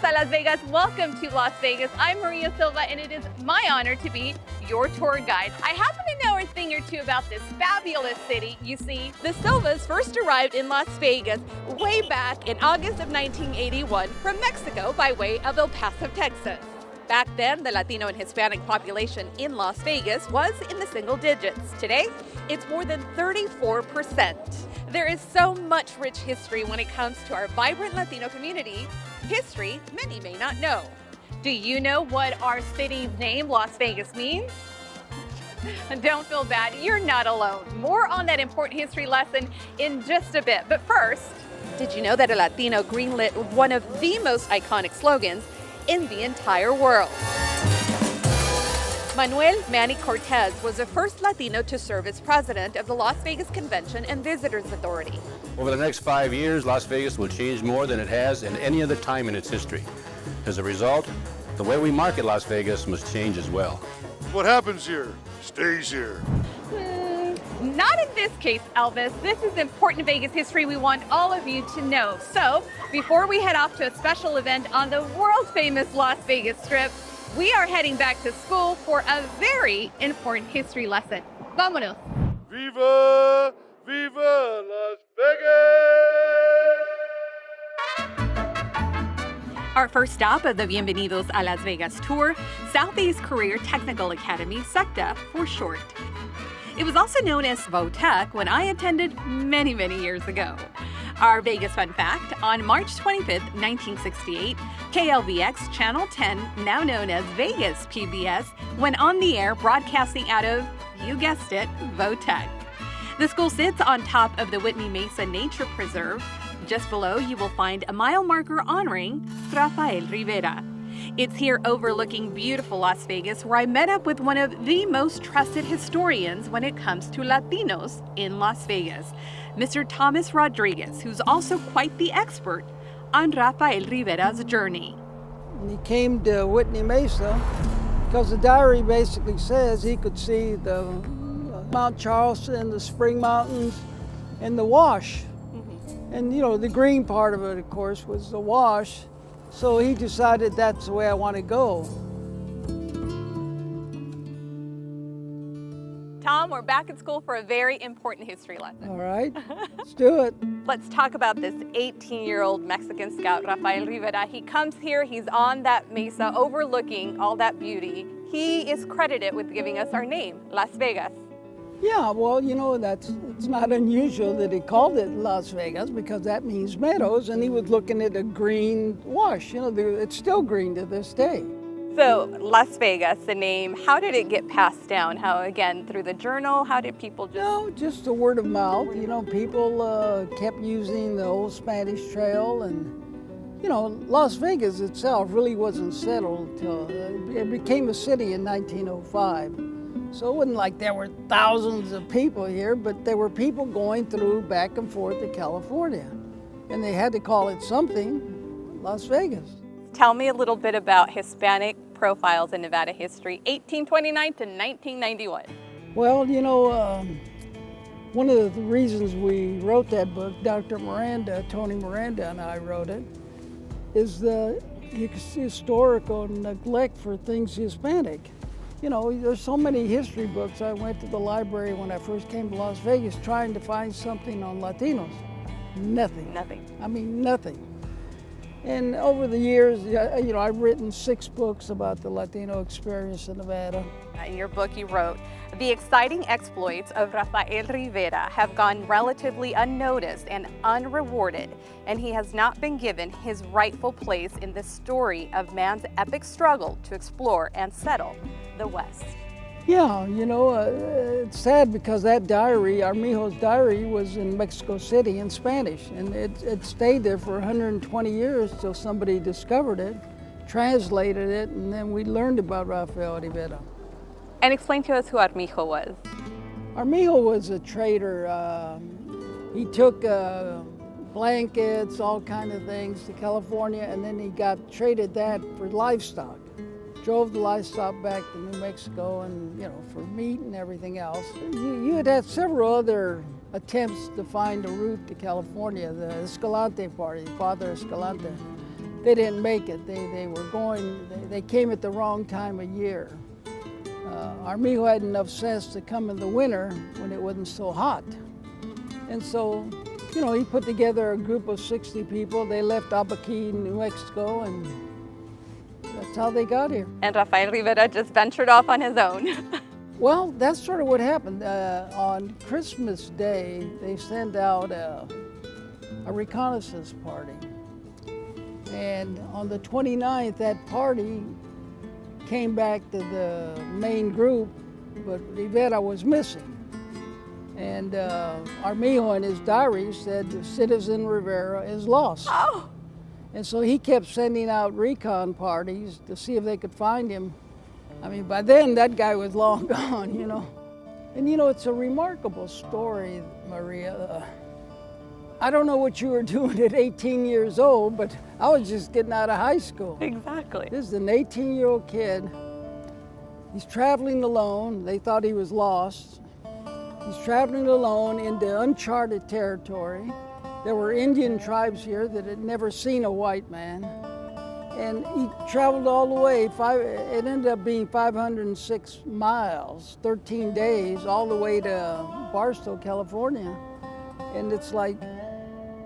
a Las Vegas. Welcome to Las Vegas. I'm Maria Silva, and it is my honor to be your tour guide. I happen to know a thing or two about this fabulous city. You see, the Silvas first arrived in Las Vegas way back in August of 1981 from Mexico by way of El Paso, Texas. Back then, the Latino and Hispanic population in Las Vegas was in the single digits. Today, it's more than 34%. There is so much rich history when it comes to our vibrant Latino community, history many may not know. Do you know what our city's name, Las Vegas, means? Don't feel bad, you're not alone. More on that important history lesson in just a bit. But first, did you know that a Latino greenlit one of the most iconic slogans in the entire world? Manuel Manny Cortez was the first Latino to serve as president of the Las Vegas Convention and Visitors Authority. Over the next 5 years, Las Vegas will change more than it has in any other time in its history. As a result, the way we market Las Vegas must change as well. What happens here stays here. Not in this case, Elvis. This is important Vegas history we want all of you to know. So, before we head off to a special event on the world-famous Las Vegas Strip, we are heading back to school for a very important history lesson. Vámonos. Viva, viva Las Vegas! Our first stop of the Bienvenidos a Las Vegas tour, Southeast Career Technical Academy, SECTA for short. It was also known as VOTEC when I attended many years ago. Our Vegas fun fact, on March 25th, 1968, KLVX Channel 10, now known as Vegas PBS, went on the air broadcasting out of, you guessed it, VOTEC. The school sits on top of the Whitney Mesa Nature Preserve. Just below, you will find a mile marker honoring Rafael Rivera. It's here overlooking beautiful Las Vegas where I met up with one of the most trusted historians when it comes to Latinos in Las Vegas, Mr. Thomas Rodriguez, who's also quite the expert on Rafael Rivera's journey. He came to Whitney Mesa because the diary basically says he could see the Mount Charleston, the Spring Mountains, and the Wash. And you know, the green part of it, of course, was the Wash. So he decided that's the way I want to go. Tom, we're back at school for a very important history lesson. All right, let's do it. Let's talk about this 18-year-old Mexican scout, Rafael Rivera. He comes here, he's on that mesa overlooking all that beauty. He is credited with giving us our name, Las Vegas. Yeah, well, you know, it's not unusual that he called it Las Vegas because that means meadows, and he was looking at a green wash. You know, it's still green to this day. So, Las Vegas, the name, how did it get passed down? How, again, through the journal? How did people just... No, just the word of mouth. You know, people kept using the old Spanish Trail, and, you know, Las Vegas itself really wasn't settled until it became a city in 1905. So it wasn't like there were thousands of people here, but there were people going through back and forth to California. And they had to call it something, Las Vegas. Tell me a little bit about Hispanic profiles in Nevada history, 1829 to 1991. Well, you know, one of the reasons we wrote that book, Dr. Miranda, Tony Miranda and I wrote it, is the historical neglect for things Hispanic. You know, there's so many history books. I went to the library when I first came to Las Vegas trying to find something on Latinos. Nothing. Nothing. I mean, nothing. And over the years, you know, I've written 6 books about the Latino experience in Nevada. In your book you wrote, the exciting exploits of Rafael Rivera have gone relatively unnoticed and unrewarded, and he has not been given his rightful place in the story of man's epic struggle to explore and settle the West. Yeah, you know, it's sad because that diary, Armijo's diary, was in Mexico City in Spanish, and it stayed there for 120 years till somebody discovered it, translated it, and then we learned about Rafael Rivera. And explain to us who Armijo was. Armijo was a trader. He took blankets, all kind of things to California, and then he traded that for livestock. Drove the livestock back to New Mexico, and you know, for meat and everything else. You had had several other attempts to find a route to California. The Escalante party, Father Escalante, they didn't make it. They came at the wrong time of year. Armijo had enough sense to come in the winter when it wasn't so hot. And so, you know, he put together a group of 60 people. They left Albuquerque, New Mexico, and that's how they got here. And Rafael Rivera just ventured off on his own. Well, that's sort of what happened. On Christmas Day, they sent out a reconnaissance party. And on the 29th, that party came back to the main group, but Rivera was missing. And Armijo in his diary said, Citizen Rivera is lost. Oh. And so he kept sending out recon parties to see if they could find him. I mean, by then that guy was long gone, you know. And you know, it's a remarkable story, Maria. I don't know what you were doing at 18 years old, but I was just getting out of high school. Exactly. This is an 18-year-old kid. He's traveling alone. They thought he was lost. He's traveling alone into uncharted territory. There were Indian tribes here that had never seen a white man. And he traveled all the way, it ended up being 506 miles, 13 days, all the way to Barstow, California. And it's like,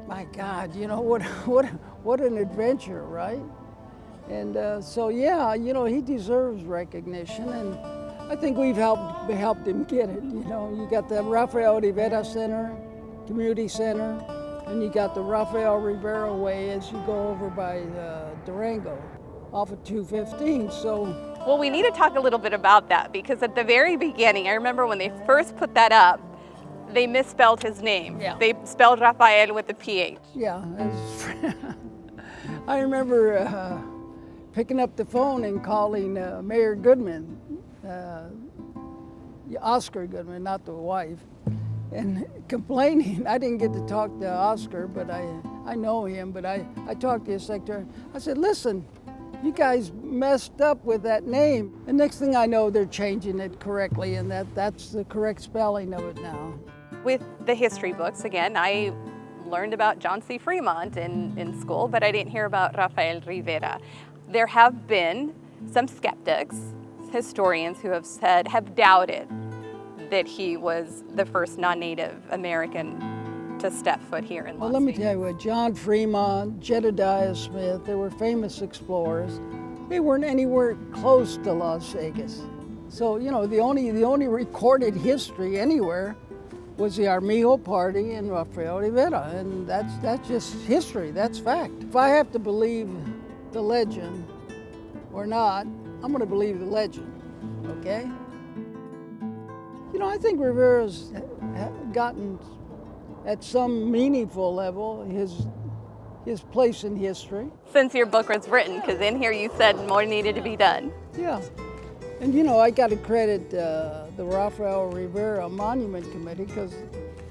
my God, you know, what an adventure, right? And so, yeah, you know, he deserves recognition, and I think we've helped him get it. You know, you got the Rafael Rivera Center, Community Center, and you got the Rafael Rivera Way as you go over by Durango, off of 215. So, well, we need to talk a little bit about that, because at the very beginning, I remember when they first put that up, they misspelled his name. Yeah. They spelled Rafael with a PH. yeah, I remember picking up the phone and calling Mayor Goodman, Oscar Goodman, not the wife, and complaining. I didn't get to talk to Oscar, but I know him, but I talked to his secretary. I said, listen, you guys messed up with that name. And next thing I know, they're changing it correctly, and that's the correct spelling of it now. With the history books, again, I learned about John C. Fremont in school, but I didn't hear about Rafael Rivera. There have been some skeptics, historians who have doubted that he was the first non-Native American to step foot here in Las Well, let me Vegas. tell you what, John Fremont, Jedediah Smith, they were famous explorers. They weren't anywhere close to Las Vegas. So, you know, the only recorded history anywhere was the Armijo Party and Rafael Rivera, and that's just history, that's fact. If I have to believe the legend or not, I'm gonna believe the legend, okay? You know, I think Rivera's gotten, at some meaningful level, his place in history. Since your book was written, because in here you said more needed to be done. Yeah, and you know, I got to credit the Rafael Rivera Monument Committee, because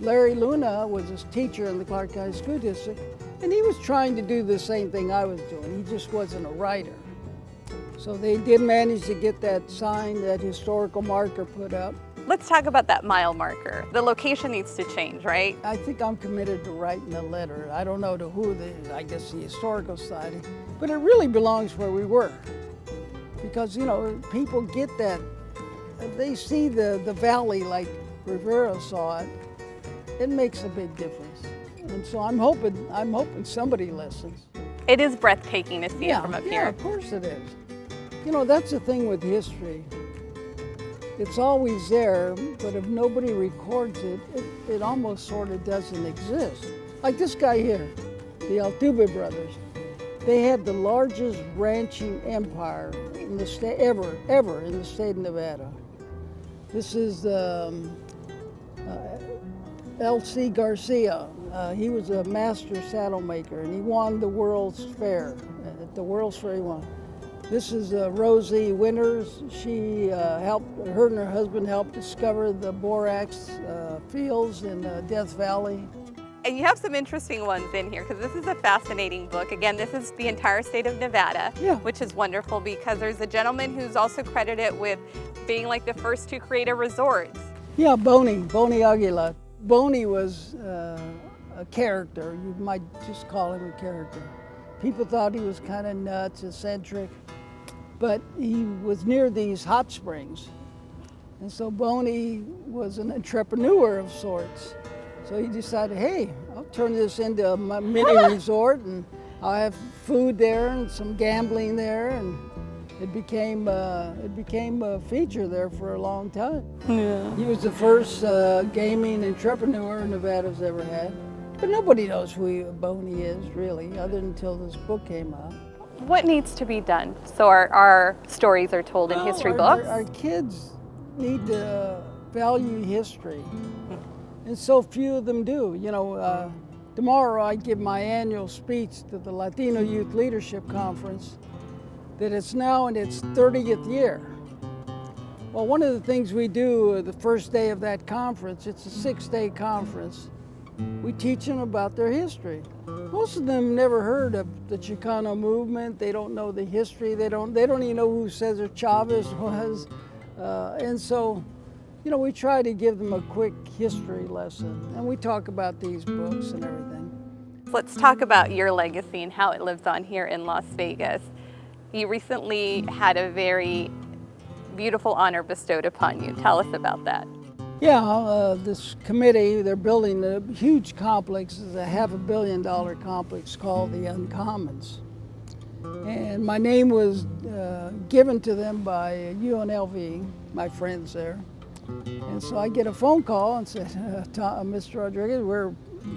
Larry Luna was his teacher in the Clark County School District, and he was trying to do the same thing I was doing. He just wasn't a writer. So they did manage to get that sign, that historical marker put up. Let's talk about that mile marker. The location needs to change, right? I think I'm committed to writing a letter. I don't know to who, I guess the historical society, but it really belongs where we were. Because, you know, people get that, they see the valley like Rivera saw it, it makes a big difference. And so I'm hoping somebody listens. It is breathtaking to see it from up Yeah, here. of course it is. You know, that's the thing with history. It's always there, but if nobody records it, it almost sort of doesn't exist. Like this guy here, the Altuve brothers. They had the largest ranching empire in the state, ever in the state of Nevada. This is L.C. Garcia. He was a master saddle maker, and he won the World's Fair. At the World's Fair, he won. This is Rosie Winters. She her and her husband helped discover the borax fields in Death Valley. And you have some interesting ones in here, because this is a fascinating book. Again, this is the entire state of Nevada, Yeah. which is wonderful, because there's a gentleman who's also credited with being like the first to create a resort. Yeah, Boney Aguilar. Boney was a character. You might just call him a character. People thought he was kind of nuts, eccentric, but he was near these hot springs. And so Boney was an entrepreneur of sorts. So he decided, hey, I'll turn this into a mini resort, and I'll have food there and some gambling there, and it became a feature there for a long time. Yeah. He was the first gaming entrepreneur Nevada's ever had. But nobody knows who Boney is, really, other than until this book came out. What needs to be done so our stories are told in history books? Our kids need to value history, and so few of them do. You know, tomorrow I give my annual speech to the Latino Youth Leadership Conference that it's now in its 30th year. Well, one of the things we do the first day of that conference, it's a 6-day conference, we teach them about their history. Most of them never heard of the Chicano movement. They don't know the history. They don't even know who Cesar Chavez was. And so, you know, we try to give them a quick history lesson. And we talk about these books and everything. Let's talk about your legacy and how it lives on here in Las Vegas. You recently had a very beautiful honor bestowed upon you. Tell us about that. Yeah, this committee, they're building a huge complex. It's a $500 million complex called the Uncommons. And my name was given to them by UNLV, my friends there. And so I get a phone call and said, Mr. Rodriguez, we're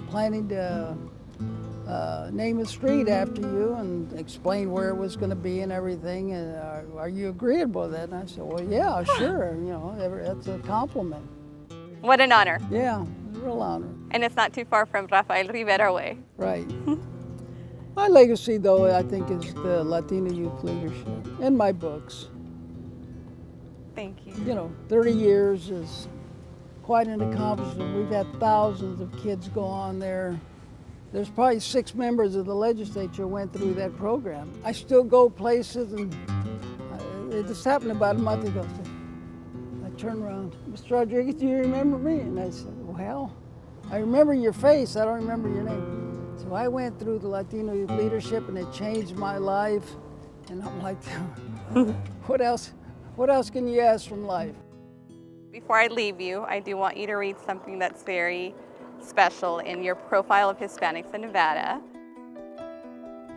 planning to name a street after you and explain where it was going to be and everything. And are you agreeable with that? And I said, well, yeah, sure. You know, that's a compliment. What an honor. Yeah, a real honor. And it's not too far from Rafael Rivera way. Right. My legacy, though, I think, is the Latino youth leadership and my books. Thank you. You know, 30 years is quite an accomplishment. We've had thousands of kids go on there. There's probably 6 members of the legislature went through that program. I still go places, and it just happened about a month ago. I turned around, Mr. Rodriguez, do you remember me? And I said, well, I remember your face, I don't remember your name. So I went through the Latino youth leadership, and it changed my life. And I'm like, what else can you ask from life? Before I leave you, I do want you to read something that's very special in your profile of Hispanics in Nevada.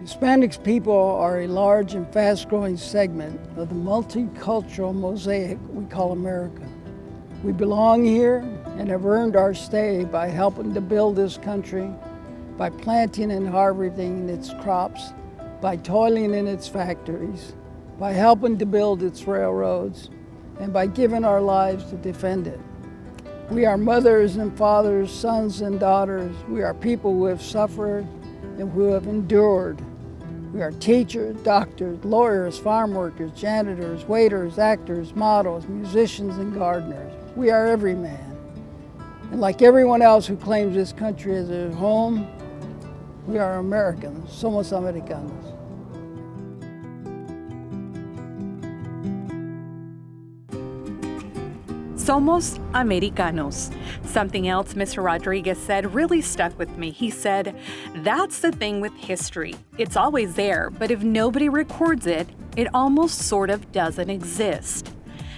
Hispanics people are a large and fast-growing segment of the multicultural mosaic we call America. We belong here and have earned our stay by helping to build this country, by planting and harvesting its crops, by toiling in its factories, by helping to build its railroads, and by giving our lives to defend it. We are mothers and fathers, sons and daughters. We are people who have suffered and who have endured. We are teachers, doctors, lawyers, farm workers, janitors, waiters, actors, models, musicians, and gardeners. We are every man. And like everyone else who claims this country as their home, we are Americans, somos americanos. Somos Americanos. Something else Mr. Rodriguez said really stuck with me. He said, that's the thing with history. It's always there, but if nobody records it, it almost sort of doesn't exist.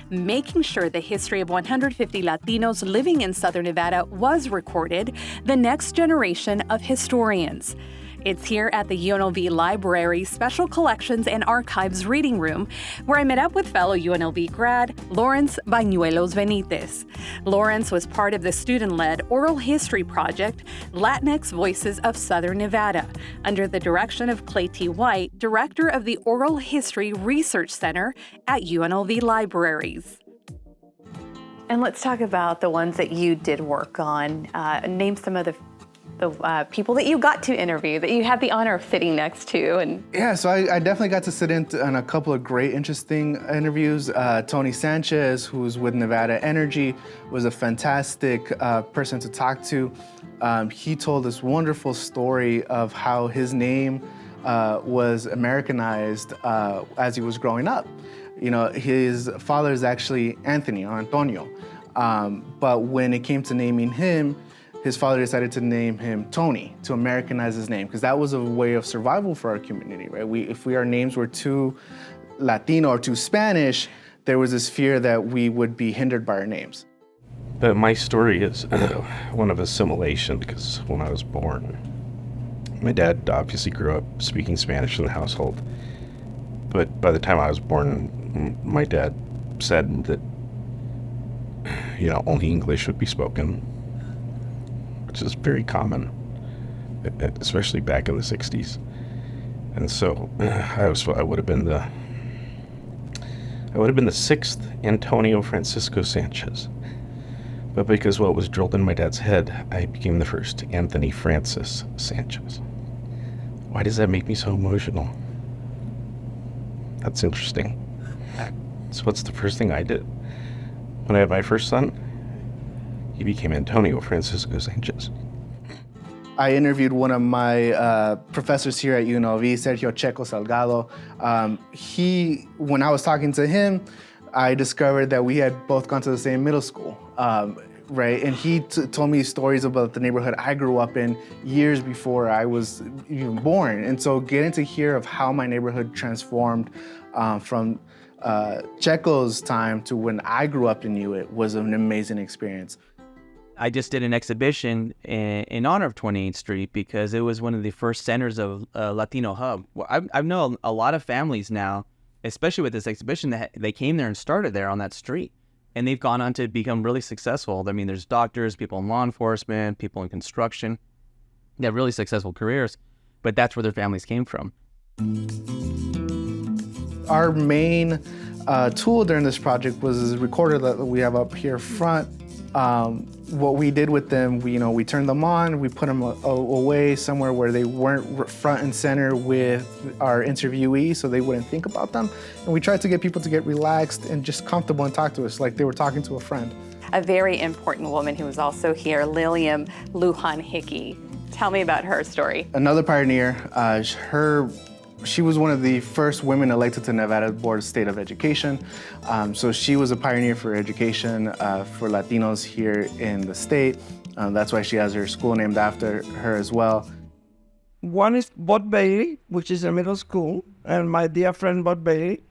Making sure the history of 150 Latinos living in Southern Nevada was recorded, the next generation of historians. It's here at the UNLV Library Special Collections and Archives Reading Room, where I met up with fellow UNLV grad, Lawrence Bañuelos Benitez. Lawrence was part of the student-led oral history project, Latinx Voices of Southern Nevada, under the direction of Clay T. White, director of the Oral History Research Center at UNLV Libraries. And let's talk about the ones that you did work on. Name some of the people that you got to interview, that you had the honor of sitting next to. And yeah, so I definitely got to sit in on a couple of great, interesting interviews. Tony Sanchez, who's with Nevada Energy, was a fantastic person to talk to. He told this wonderful story of how his name was Americanized as he was growing up. You know, his father is actually Anthony or Antonio, but when it came to naming him, his father decided to name him Tony, to Americanize his name, because that was a way of survival for our community, right? If our names were too Latino or too Spanish, there was this fear that we would be hindered by our names. But my story is one of assimilation, because when I was born, my dad obviously grew up speaking Spanish in the household. But by the time I was born, my dad said that, only English would be spoken, which is very common, especially back in the 60s. And so I would have been the sixth Antonio Francisco Sanchez. But because what was drilled in my dad's head, I became the first Anthony Francis Sanchez. Why does that make me so emotional? That's interesting. So what's the first thing I did? When I had my first son, he became Antonio Francisco Sanchez. I interviewed one of my professors here at UNLV, Sergio Checo Salgado. When I was talking to him, I discovered that we had both gone to the same middle school, right? And he told me stories about the neighborhood I grew up in years before I was even born. And so getting to hear of how my neighborhood transformed from Checo's time to when I grew up and knew it was an amazing experience. I just did an exhibition in honor of 28th Street because it was one of the first centers of Latino hub. I've known a lot of families now, especially with this exhibition, that they came there and started there on that street. And they've gone on to become really successful. I mean, there's doctors, people in law enforcement, people in construction. They have really successful careers, but that's where their families came from. Our main tool during this project was this recorder that we have up here front. What we did with them, we turned them on, we put them away somewhere where they weren't front and center with our interviewees, so they wouldn't think about them. And we tried to get people to get relaxed and just comfortable and talk to us like they were talking to a friend. A very important woman who was also here, Lilian Lujan Hickey. Tell me about her story. Another pioneer, she was one of the first women elected to Nevada Board of State of Education. So she was a pioneer for education for Latinos here in the state. That's why she has her school named after her as well. One is Bud Bailey, which is a middle school, and my dear friend Bud Bailey.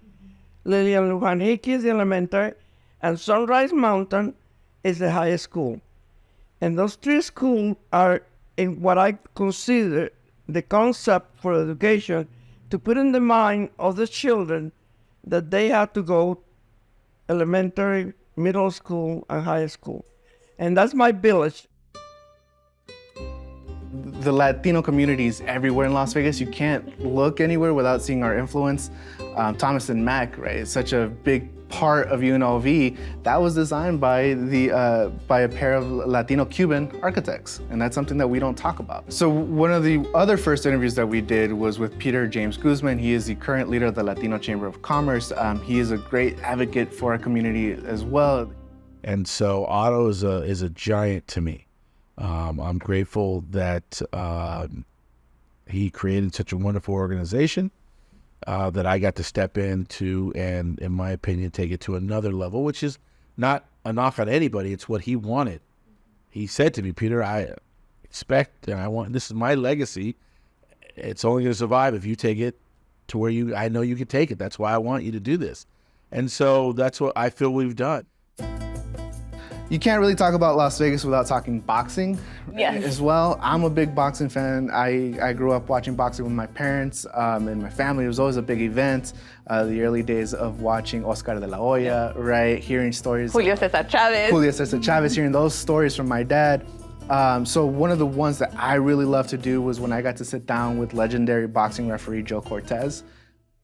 Lilian Lujan Hickey is the elementary, and Sunrise Mountain is the high school. And those three schools are in what I consider the concept for education, to put in the mind of the children that they have to go elementary, middle school, and high school. And that's my village. The Latino community is everywhere in Las Vegas. You can't look anywhere without seeing our influence. Thomas and Mack, right, is such a big part of UNLV. That was designed by a pair of Latino-Cuban architects, and that's something that we don't talk about. So one of the other first interviews that we did was with Peter James Guzman. He is the current leader of the Latino Chamber of Commerce. He is a great advocate for our community as well. And so Otto is a giant to me. I'm grateful that he created such a wonderful organization that I got to step into and, in my opinion, take it to another level, which is not a knock on anybody. It's what he wanted. He said to me, Peter, I expect and I want, this is my legacy. It's only going to survive if you take it to where I know you can take it. That's why I want you to do this. And so that's what I feel we've done. You can't really talk about Las Vegas without talking boxing as well. I'm a big boxing fan. I grew up watching boxing with my parents and my family. It was always a big event. The early days of watching Oscar de la Hoya, right? Hearing stories. Julio Cesar Chavez, hearing those stories from my dad. So one of the ones that I really loved to do was when I got to sit down with legendary boxing referee Joe Cortez.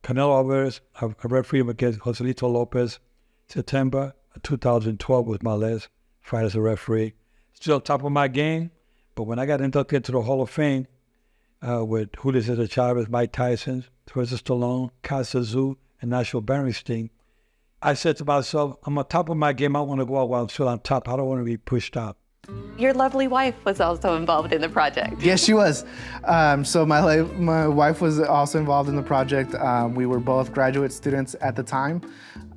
Canelo Alvarez, I refereed against Joselito Lopez, September 2012 was my last fight as a referee. Still top of my game, but when I got inducted to the Hall of Fame with Julio Cesar Chavez, Mike Tyson, Sylvester Stallone, Casa Zoo, and National Berenstein, I said to myself, I'm on top of my game. I want to go out while I'm still on top. I don't want to be pushed out. Your lovely wife was also involved in the project. Yes, she was. So my wife was also involved in the project. We were both graduate students at the time.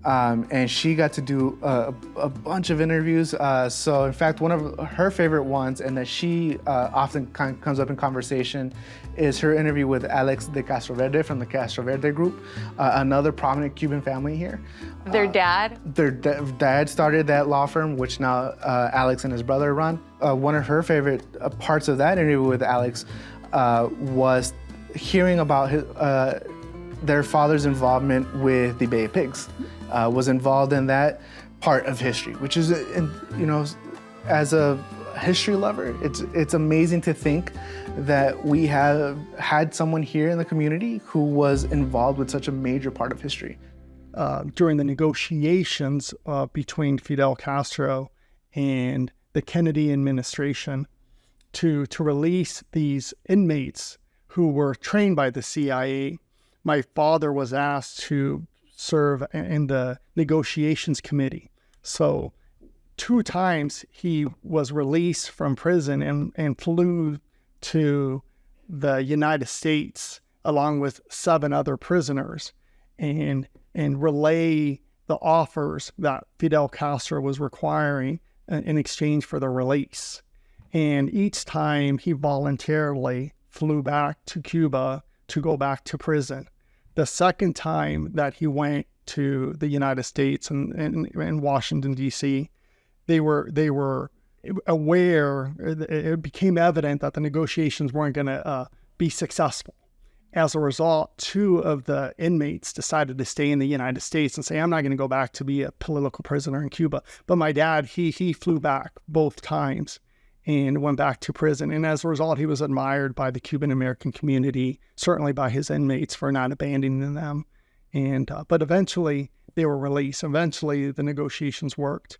and she got to do a bunch of interviews. So in fact, one of her favorite ones, and that she often comes up in conversation, is her interview with Alex de Castroverde from the Castroverde group, another prominent Cuban family here. Their dad? Their dad started that law firm, which now Alex and his brother run. One of her favorite parts of that interview with Alex was hearing about their father's involvement with the Bay of Pigs. Was involved in that part of history, which is, as a history lover, it's amazing to think that we have had someone here in the community who was involved with such a major part of history. During the negotiations between Fidel Castro and the Kennedy administration to release these inmates who were trained by the CIA, my father was asked to serve in the negotiations committee. So 2 times he was released from prison and flew to the United States along with 7 other prisoners and relay the offers that Fidel Castro was requiring in exchange for the release. And each time he voluntarily flew back to Cuba to go back to prison. The second time that he went to the United States and Washington, D.C., they were aware, it became evident that the negotiations weren't going to be successful. As a result, 2 of the inmates decided to stay in the United States and say, I'm not going to go back to be a political prisoner in Cuba. But my dad, he flew back both times and went back to prison. And as a result, he was admired by the Cuban American community, certainly by his inmates for not abandoning them. But eventually they were released. Eventually the negotiations worked.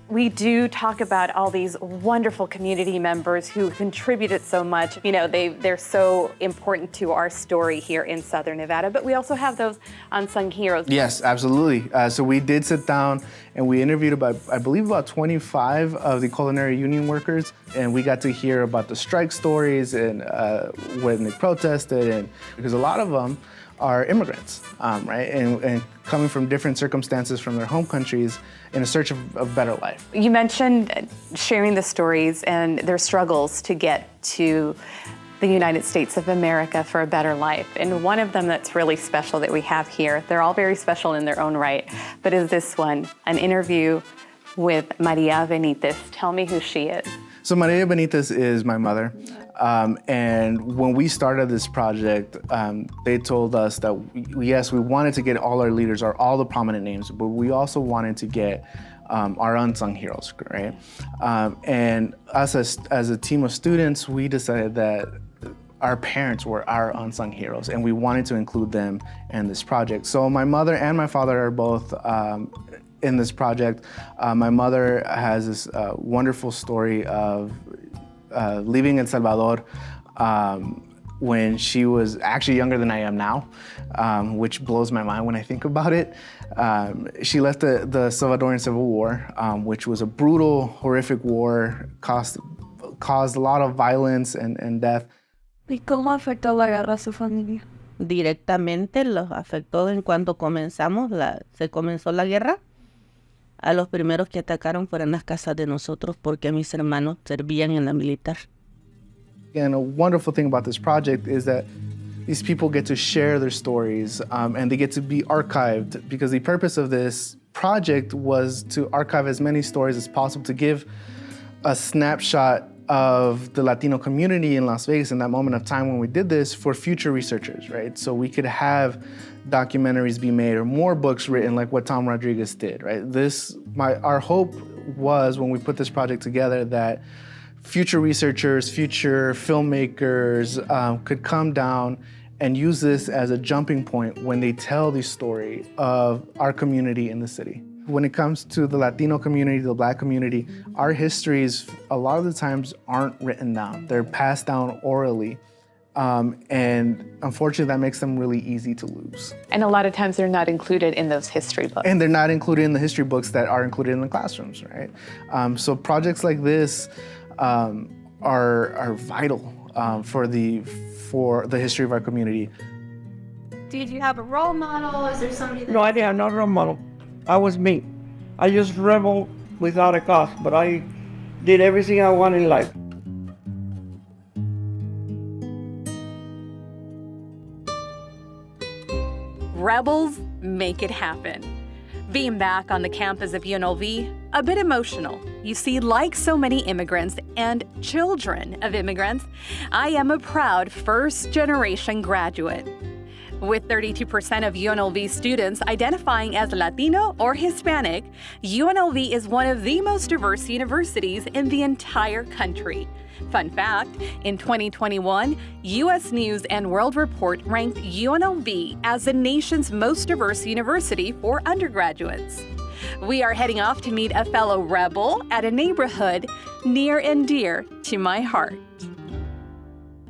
We do talk about all these wonderful community members who contributed so much. They're so important to our story here in Southern Nevada, but we also have those unsung heroes. Yes, absolutely. So we did sit down and we interviewed I believe about 25 of the Culinary union workers, and we got to hear about the strike stories and when they protested, and because a lot of them are immigrants, right? And coming from different circumstances from their home countries in a search of better life. You mentioned sharing the stories and their struggles to get to the United States of America for a better life. And one of them that's really special that we have here, they're all very special in their own right, but is this one, an interview with Maria Benitez. Tell me who she is. So Maria Benitez is my mother. And when we started this project, they told us that, yes, we wanted to get all our leaders, or all the prominent names, but we also wanted to get our unsung heroes, right? And us as a team of students, we decided that our parents were our unsung heroes, and we wanted to include them in this project. So my mother and my father are both in this project. My mother has this wonderful story of leaving El Salvador when she was actually younger than I am now, which blows my mind when I think about it. She left the Salvadoran Civil War, which was a brutal, horrific war, caused a lot of violence and death. ¿Y cómo afectó la guerra a su familia? Directamente los afectó en cuanto se comenzó la guerra. A los primeros que atacaron fueron las casas de nosotros porque mis hermanos servían en la militar. And a wonderful thing about this project is that these people get to share their stories and they get to be archived, because the purpose of this project was to archive as many stories as possible, to give a snapshot of the Latino community in Las Vegas in that moment of time when we did this for future researchers, right? So we could have documentaries be made or more books written like what Tom Rodriguez did, right? Our hope was, when we put this project together, that future researchers, future filmmakers could come down and use this as a jumping point when they tell the story of our community in the city. When it comes to the Latino community, the Black community, our histories a lot of the times aren't written down. They're passed down orally. And unfortunately, that makes them really easy to lose. And a lot of times they're not included in those history books. And they're not included in the history books that are included in the classrooms, right? So projects like this are vital for the history of our community. Did you have a role model? Is there somebody that... No, I didn't have no role model. I was me. I just rebel without a cause, but I did everything I wanted in life. Rebels make it happen. Being back on the campus of UNLV, a bit emotional. You see, like so many immigrants and children of immigrants, I am a proud first-generation graduate. With 32% of UNLV students identifying as Latino or Hispanic, UNLV is one of the most diverse universities in the entire country. Fun fact, in 2021, U.S. News & World Report ranked UNLV as the nation's most diverse university for undergraduates. We are heading off to meet a fellow rebel at a neighborhood near and dear to my heart.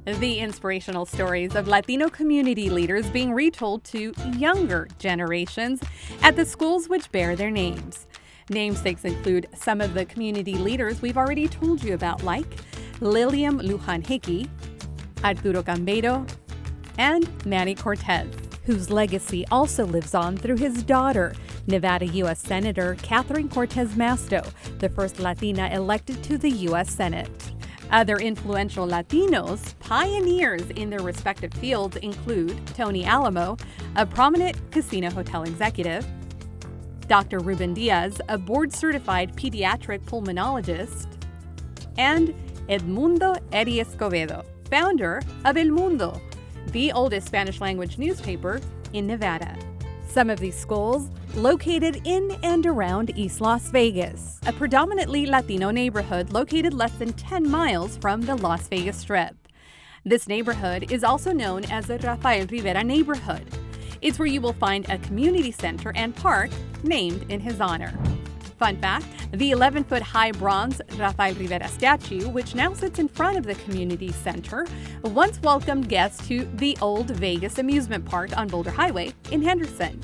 The inspirational stories of Latino community leaders being retold to younger generations at the schools which bear their names. Namesakes include some of the community leaders we've already told you about, like Lilian Luján Hickey, Arturo Cambeiro, and Manny Cortez, whose legacy also lives on through his daughter, Nevada U.S. Senator Catherine Cortez Masto, the first Latina elected to the U.S. Senate. Other influential Latinos, pioneers in their respective fields, include Tony Alamo, a prominent casino hotel executive, Dr. Ruben Diaz, a board-certified pediatric pulmonologist, and Edmundo Eri Escobedo, founder of El Mundo, the oldest Spanish-language newspaper in Nevada. Some of these schools located in and around East Las Vegas, a predominantly Latino neighborhood located less than 10 miles from the Las Vegas Strip. This neighborhood is also known as the Rafael Rivera neighborhood. It's where you will find a community center and park named in his honor. Fun fact, the 11-foot-high bronze Rafael Rivera statue, which now sits in front of the community center, once welcomed guests to the Old Vegas Amusement Park on Boulder Highway in Henderson.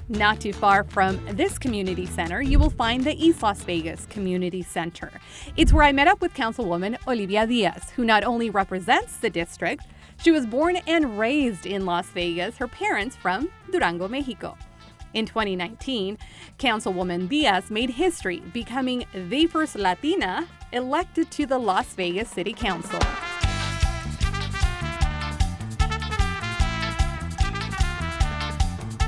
Not too far from this community center, you will find the East Las Vegas Community Center. It's where I met up with Councilwoman Olivia Diaz, who not only represents the district, she was born and raised in Las Vegas, her parents from Durango, Mexico. In 2019, Councilwoman Diaz made history, becoming the first Latina elected to the Las Vegas City Council.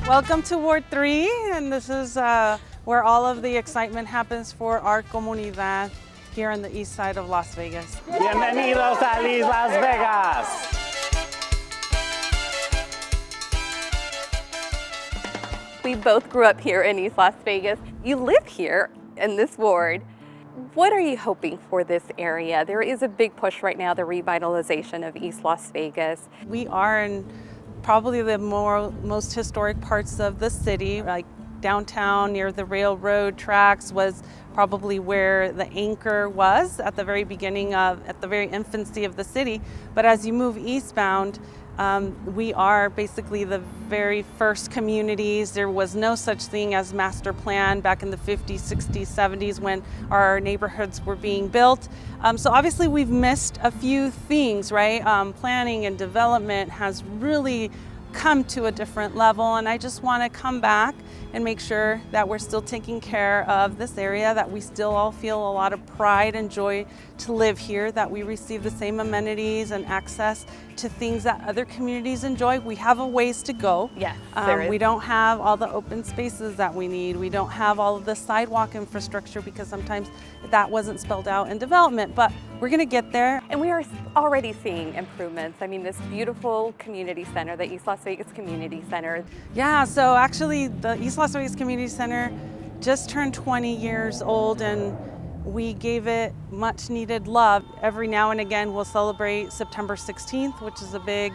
Welcome to Ward 3, and this is where all of the excitement happens for our comunidad here on the east side of Las Vegas. Bienvenidos a Las Vegas! We both grew up here in East Las Vegas. You live here in this ward. What are you hoping for this area? There is a big push right now, the revitalization of East Las Vegas. We are in probably the most historic parts of the city, like downtown near the railroad tracks was probably where the anchor was at the very beginning at the very infancy of the city. But as you move eastbound, we are basically the very first communities. There was no such thing as master plan back in the 50s, 60s, 70s when our neighborhoods were being built. So obviously we've missed a few things, right? Planning and development has really come to a different level, and I just want to come back and make sure that we're still taking care of this area, that we still all feel a lot of pride and joy to live here, that we receive the same amenities and access to things that other communities enjoy. We have a ways to go. Yes, we don't have all the open spaces that we need. We don't have all of the sidewalk infrastructure because sometimes that wasn't spelled out in development, but we're gonna get there. And we are already seeing improvements. I mean, this beautiful community center, the East Las Vegas Community Center. Yeah, so actually the East Las Vegas Community Center just turned 20 years old, and we gave it much needed love. Every now and again we'll celebrate September 16th, which is a big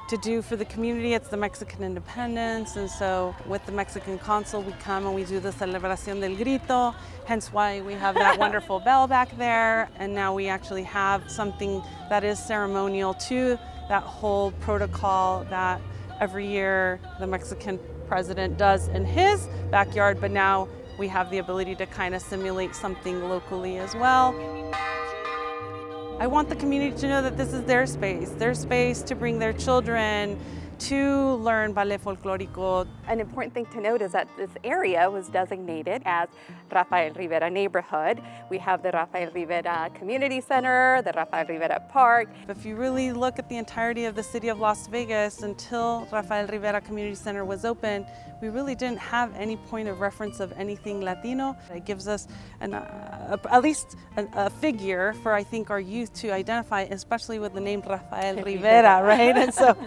to do for the community. It's the Mexican independence, and so with the Mexican consul we come and we do the celebración del grito, hence why we have that wonderful bell back there. And now we actually have something that is ceremonial to that whole protocol that every year the Mexican president does in his backyard, but now we have the ability to kind of simulate something locally as well. I want the community to know that this is their space to bring their children to learn ballet folclórico. An important thing to note is that this area was designated as Rafael Rivera neighborhood. We have the Rafael Rivera Community Center, the Rafael Rivera Park. If you really look at the entirety of the city of Las Vegas, until Rafael Rivera Community Center was open, we really didn't have any point of reference of anything Latino. It gives us at least a figure for, I think, our youth to identify, especially with the name Rafael Rivera, right? And so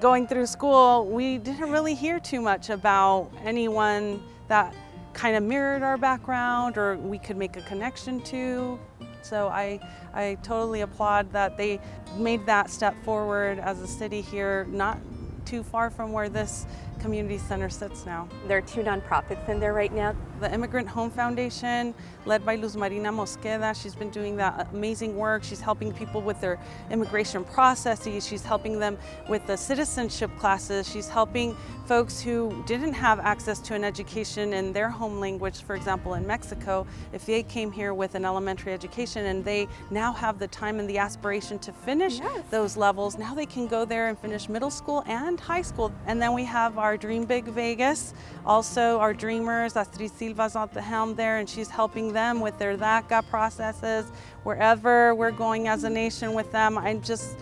going through school, we didn't really hear too much about anyone that kind of mirrored our background or we could make a connection to. So I totally applaud that they made that step forward as a city here, not too far from where this community center sits now. There are 2 nonprofits in there right now. The Immigrant Home Foundation, led by Luz Marina Mosqueda, she's been doing that amazing work. She's helping people with their immigration processes. She's helping them with the citizenship classes. She's helping folks who didn't have access to an education in their home language, for example, in Mexico, if they came here with an elementary education and they now have the time and the aspiration to finish those levels, now they can go there and finish middle school and high school. And then we have our Dream Big Vegas, also our dreamers, Astrid Silva's at the helm there, and she's helping them with their DACA processes. Wherever we're going as a nation with them, I'm just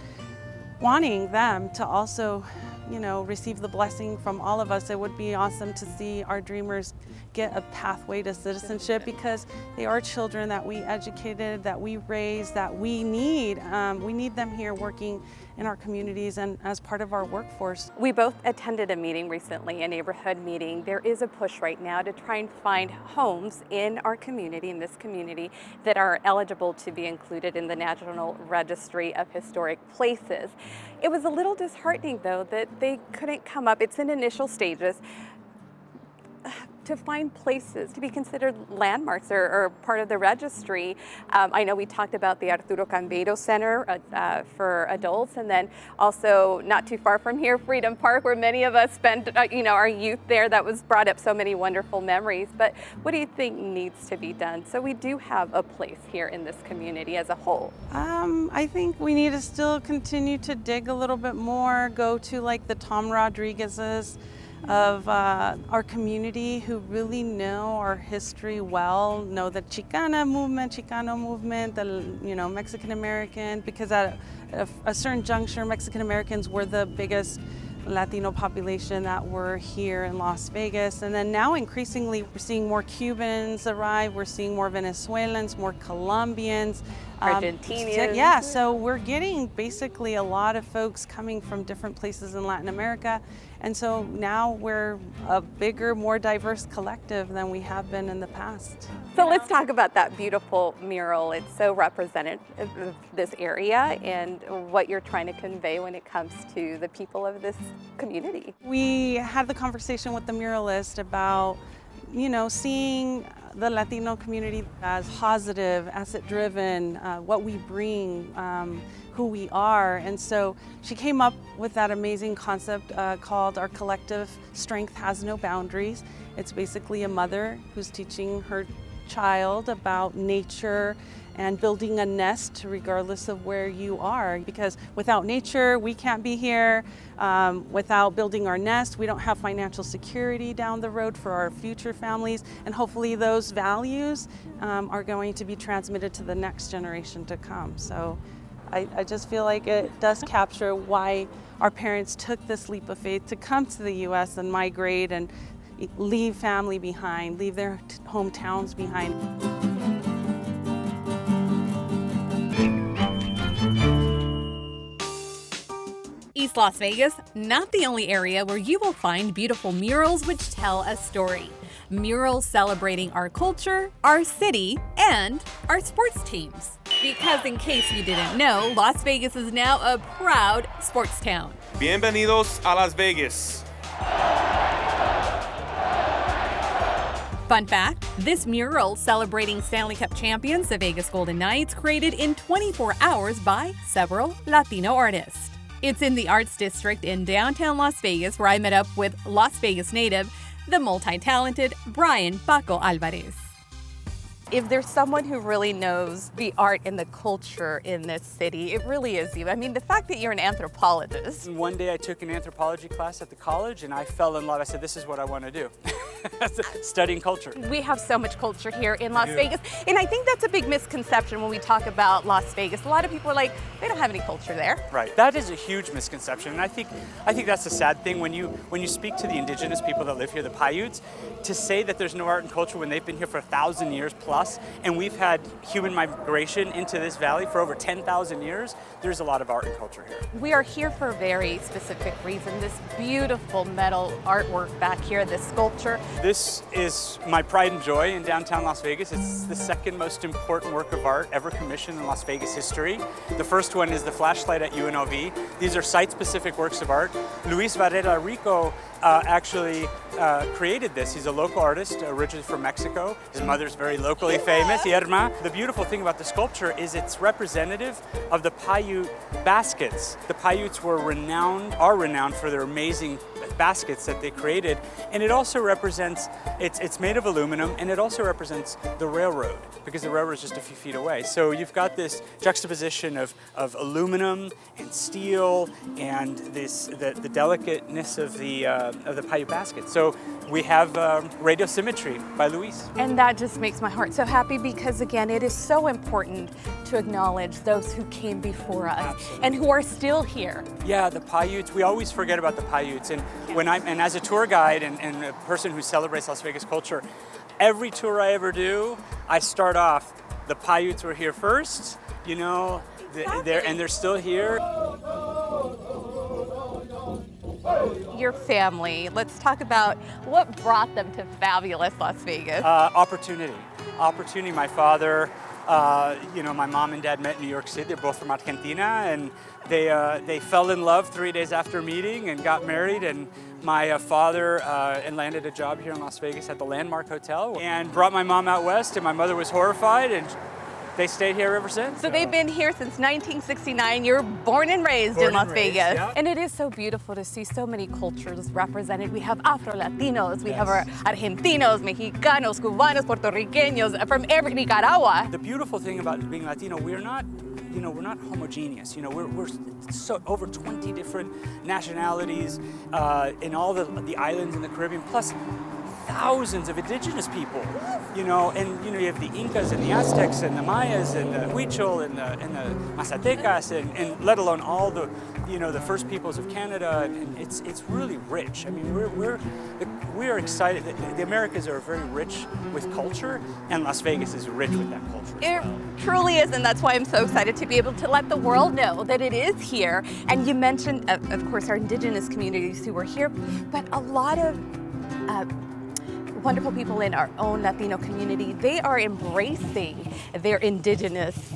wanting them to also, receive the blessing from all of us. It would be awesome to see our dreamers get a pathway to citizenship because they are children that we educated, that we raised, that we need. We need them here working in our communities and as part of our workforce. We both attended a meeting recently, a neighborhood meeting. There is a push right now to try and find homes in our community, in this community, that are eligible to be included in the National Registry of Historic Places. It was a little disheartening, though, that they couldn't come up. It's in initial stages. To find places to be considered landmarks or part of the registry. I know we talked about the Arturo Cambeiro Center for adults, and then also not too far from here, Freedom Park, where many of us spent our youth there. That was brought up so many wonderful memories. But what do you think needs to be done so we do have a place here in this community as a whole? I think we need to still continue to dig a little bit more, go to like the Tom Rodriguez's of our community who really know our history well, know the Chicano movement, the Mexican American, because at a certain juncture, Mexican Americans were the biggest Latino population that were here in Las Vegas. And then now increasingly we're seeing more Cubans arrive, we're seeing more Venezuelans, more Colombians, Argentinians. Yeah, so we're getting basically a lot of folks coming from different places in Latin America. And so now we're a bigger, more diverse collective than we have been in the past. So let's talk about that beautiful mural. It's so representative of this area and what you're trying to convey when it comes to the people of this community. We had the conversation with the muralist about, seeing the Latino community as positive, asset-driven, what we bring, who we are. And so she came up with that amazing concept called Our Collective Strength Has No Boundaries. It's basically a mother who's teaching her child about nature and building a nest regardless of where you are. Because without nature, we can't be here. Without building our nest, we don't have financial security down the road for our future families. And hopefully those values are going to be transmitted to the next generation to come. So I just feel like it does capture why our parents took this leap of faith to come to the U.S. and migrate and leave family behind, leave their hometowns behind. East Las Vegas, not the only area where you will find beautiful murals which tell a story. Murals celebrating our culture, our city, and our sports teams. Because in case you didn't know, Las Vegas is now a proud sports town. Bienvenidos a Las Vegas. Fun fact, this mural celebrating Stanley Cup champions, the Vegas Golden Knights, created in 24 hours by several Latino artists. It's in the Arts District in downtown Las Vegas where I met up with Las Vegas native, the multi-talented Brian Paco Alvarez. If there's someone who really knows the art and the culture in this city, it really is you. I mean, the fact that you're an anthropologist. One day I took an anthropology class at the college and I fell in love. I said, this is what I want to do. Studying culture. We have so much culture here in Las Vegas, and I think that's a big misconception when we talk about Las Vegas. A lot of people are like, they don't have any culture there. Right. That is a huge misconception, and I think that's the sad thing when you speak to the indigenous people that live here, the Paiutes, to say that there's no art and culture when they've been here for 1,000 years plus, and we've had human migration into this valley for over 10,000 years. There's a lot of art and culture here. We are here for a very specific reason. This beautiful metal artwork back here, this sculpture. This is my pride and joy in downtown Las Vegas. It's the second most important work of art ever commissioned in Las Vegas history. The first one is the flashlight at UNLV. These are site-specific works of art. Luis Varela Rico actually created this. He's a local artist, originally from Mexico. His mother's very locally famous, Irma. The beautiful thing about the sculpture is it's representative of the Paiute baskets. The Paiutes are renowned for their amazing baskets that they created, and it also represents, it's made of aluminum, and it also represents the railroad, because the railroad is just a few feet away. So you've got this juxtaposition of aluminum and steel and the delicateness of the Paiute basket. So we have radial symmetry by Luis. And that just makes my heart so happy because, again, it is so important to acknowledge those who came before us and who are still here. Yeah, the Paiutes, we always forget about the Paiutes. And as a tour guide and a person who celebrates Las Vegas culture, every tour I ever do, I start off, the Paiutes were here first, you know, they're still here. Your family, let's talk about what brought them to fabulous Las Vegas. Opportunity. My father, my mom and dad met in New York City. They're both from Argentina, and they fell in love 3 days after meeting and got married. And my father landed a job here in Las Vegas at the Landmark Hotel and brought my mom out west, and my mother was horrified, and they stayed here ever since. So they've been here since 1969. You're born and raised in Las Vegas. Yeah. And it is so beautiful to see so many cultures represented. We have Afro-Latinos, we have our Argentinos, Mexicanos, Cubanos, Puertorriqueños, from every Nicaragua. The beautiful thing about being Latino, we're not homogeneous. We're so over 20 different nationalities in all the islands in the Caribbean, plus thousands of indigenous people, and you have the Incas and the Aztecs and the Mayas and the Huichol and the Mazatecas and let alone all the first peoples of Canada, and it's really rich. I mean, we're excited. The Americas are very rich with culture, and Las Vegas is rich with that culture. It truly is, and that's why I'm so excited to be able to let the world know that it is here. And you mentioned, of course, our indigenous communities who were here, but a lot of wonderful people in our own Latino community, they are embracing their indigenous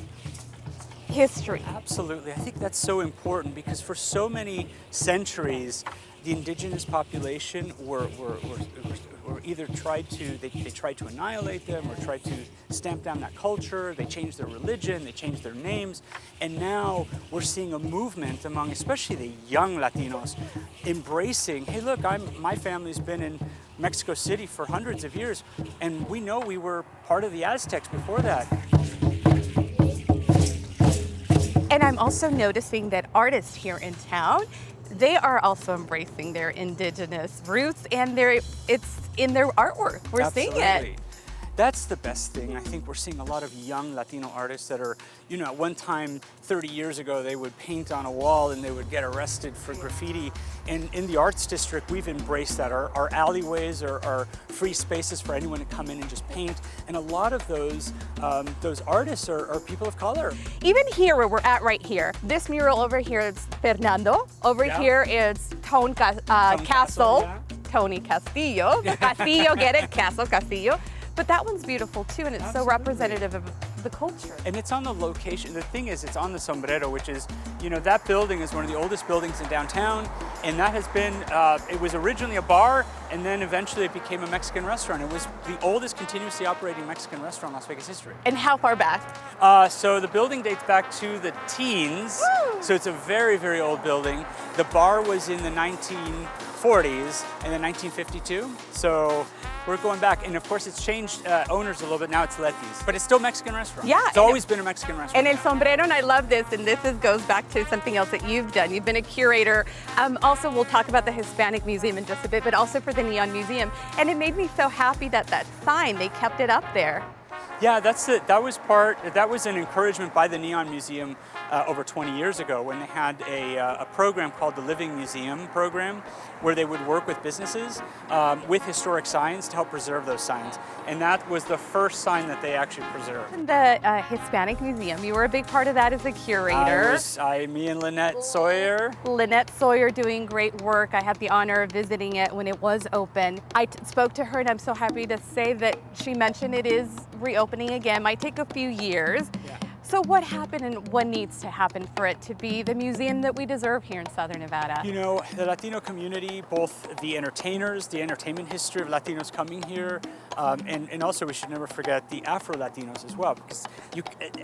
history. Absolutely. I think that's so important because for so many centuries, the indigenous population were either tried to annihilate them or tried to stamp down that culture. They changed their religion, they changed their names, and now we're seeing a movement among especially the young Latinos embracing, hey look, my family's been in Mexico City for hundreds of years, and we know we were part of the Aztecs before that. And I'm also noticing that artists here in town, they are also embracing their indigenous roots, and it's in their artwork. We're seeing it. That's the best thing. I think we're seeing a lot of young Latino artists that are, at one time, 30 years ago, they would paint on a wall and they would get arrested for graffiti. And in the arts district, we've embraced that. Our alleyways are free spaces for anyone to come in and just paint. And a lot of those artists are people of color. Even here where we're at right here, this mural over here is Fernando. Over here it's Tony Castle. Yeah. Tony Castillo. Castillo, get it? Castillo. But that one's beautiful too, and it's so representative of the culture. And it's on the location. The thing is, it's on the Sombrero, which is, that building is one of the oldest buildings in downtown, and that has been, it was originally a bar, and then eventually it became a Mexican restaurant. It was the oldest continuously operating Mexican restaurant in Las Vegas history. And how far back? So the building dates back to the teens, so it's a very, very old building. The bar was in the 1940s and then 1952, so we're going back. And of course, it's changed owners a little bit. Now it's Letty's. But it's still a Mexican restaurant. Yeah. It's always been a Mexican restaurant. And El Sombrero, and I love this, and this goes back to something else that you've done. You've been a curator. Also, we'll talk about the Hispanic Museum in just a bit, but also for the Neon Museum. And it made me so happy that sign, they kept it up there. Yeah, that was an encouragement by the Neon Museum over 20 years ago when they had a program called the Living Museum program, where they would work with businesses with historic signs to help preserve those signs. And that was the first sign that they actually preserved. In the Hispanic Museum, you were a big part of that as a curator. Me and Lynette Sawyer. Lynette Sawyer doing great work. I had the honor of visiting it when it was open. I spoke to her, and I'm so happy to say that she mentioned it is reopening again. Might take a few years. Yeah. So what happened and what needs to happen for it to be the museum that we deserve here in Southern Nevada? You know, the Latino community, both the entertainers, the entertainment history of Latinos coming here, and also we should never forget the Afro-Latinos as well, because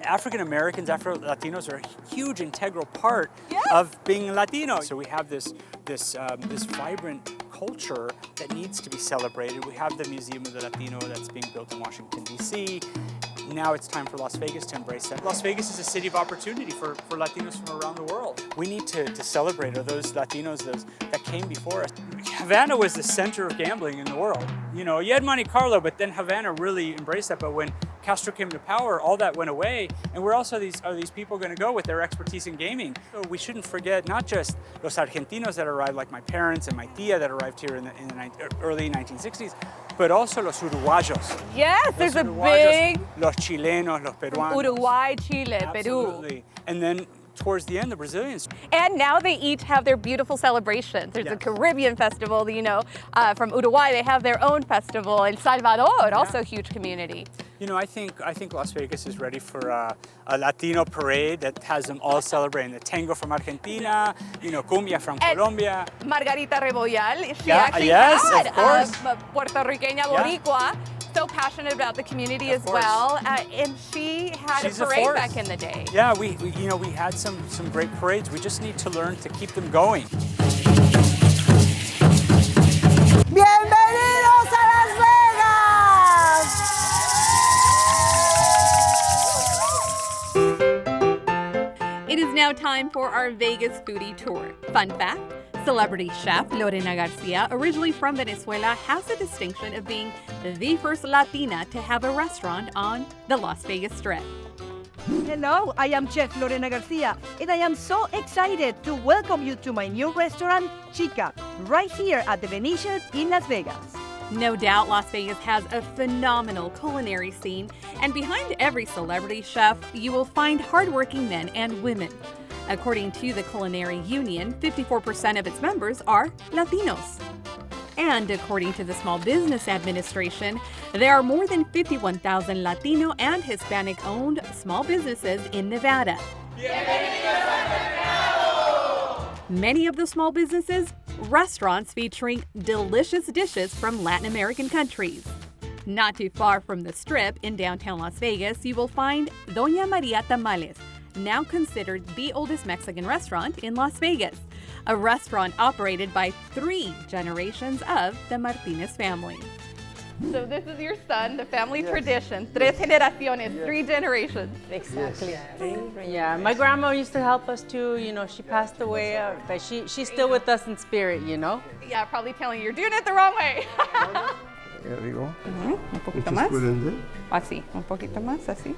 African Americans, Afro-Latinos are a huge integral part of being Latino. So we have this vibrant culture that needs to be celebrated. We have the Museum of the Latino that's being built in Washington, D.C. Now it's time for Las Vegas to embrace that. Las Vegas is a city of opportunity for Latinos from around the world. We need to celebrate those Latinos that came before us. Havana was the center of gambling in the world. You know, you had Monte Carlo, but then Havana really embraced that. But when Castro came to power, all that went away. And where else are these people going to go with their expertise in gaming? So we shouldn't forget not just los Argentinos that arrived, like my parents and my tia that arrived here in the early 1960s, but also los Uruguayos. Yes, there's a big... Los Chilenos, los Peruanos. Uruguay, Chile, Absolutely. Peru. And then towards the end, the Brazilians. And now they each have their beautiful celebrations. There's a Caribbean festival, you know, from Uruguay, they have their own festival. El Salvador, also a huge community. You know, I think Las Vegas is ready for a Latino parade that has them all celebrating. The tango from Argentina, you know, cumbia from Colombia. Margarita Rebollal, she actually had a Puerto Riqueña Boricua, so passionate about the community as well, and she had a parade back in the day. Yeah, we had some great parades. We just need to learn to keep them going. Bienvenidos a Las Vegas! It is now time for our Vegas foodie tour. Fun fact, celebrity chef Lorena Garcia, originally from Venezuela, has the distinction of being the first Latina to have a restaurant on the Las Vegas Strip. Hello, I am Chef Lorena Garcia, and I am so excited to welcome you to my new restaurant, Chica, right here at the Venetian in Las Vegas. No doubt Las Vegas has a phenomenal culinary scene, and behind every celebrity chef, you will find hardworking men and women. According to the Culinary Union, 54% of its members are Latinos. And according to the Small Business Administration, there are more than 51,000 Latino and Hispanic-owned small businesses in Nevada. Many of the small businesses, restaurants featuring delicious dishes from Latin American countries. Not too far from the Strip in downtown Las Vegas, you will find Doña Maria Tamales, now considered the oldest Mexican restaurant in Las Vegas, a restaurant operated by 3 generations of the Martinez family. So this is your son, the family tradition, tres generaciones, 3 generations. Exactly. Yeah, my grandma used to help us too, you know, she passed away, but she's still with us in spirit, you know? Yeah, probably telling you, you're doing it the wrong way. There we go. Un poquito más. Así, un poquito más, así.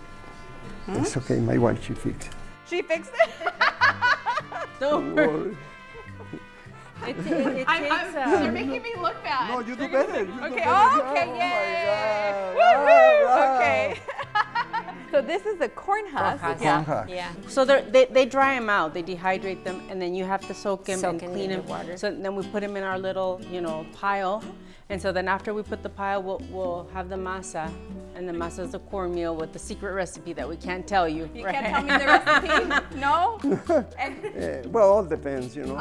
It's okay, my wife, she fixed. She fixed it? Don't worry. It takes, you're making me look bad. No, you do better. Okay, okay, yay! Woohoo! Okay. So this is the corn husk. Yeah. So they dry them out, they dehydrate them, and then you have to soak them and clean them. Water. So then we put them in our little, pile. And so then after we put the pile, we'll have the masa. And the masa is the cornmeal with the secret recipe that we can't tell you. You can't tell me the recipe? No? Well, all depends, you know.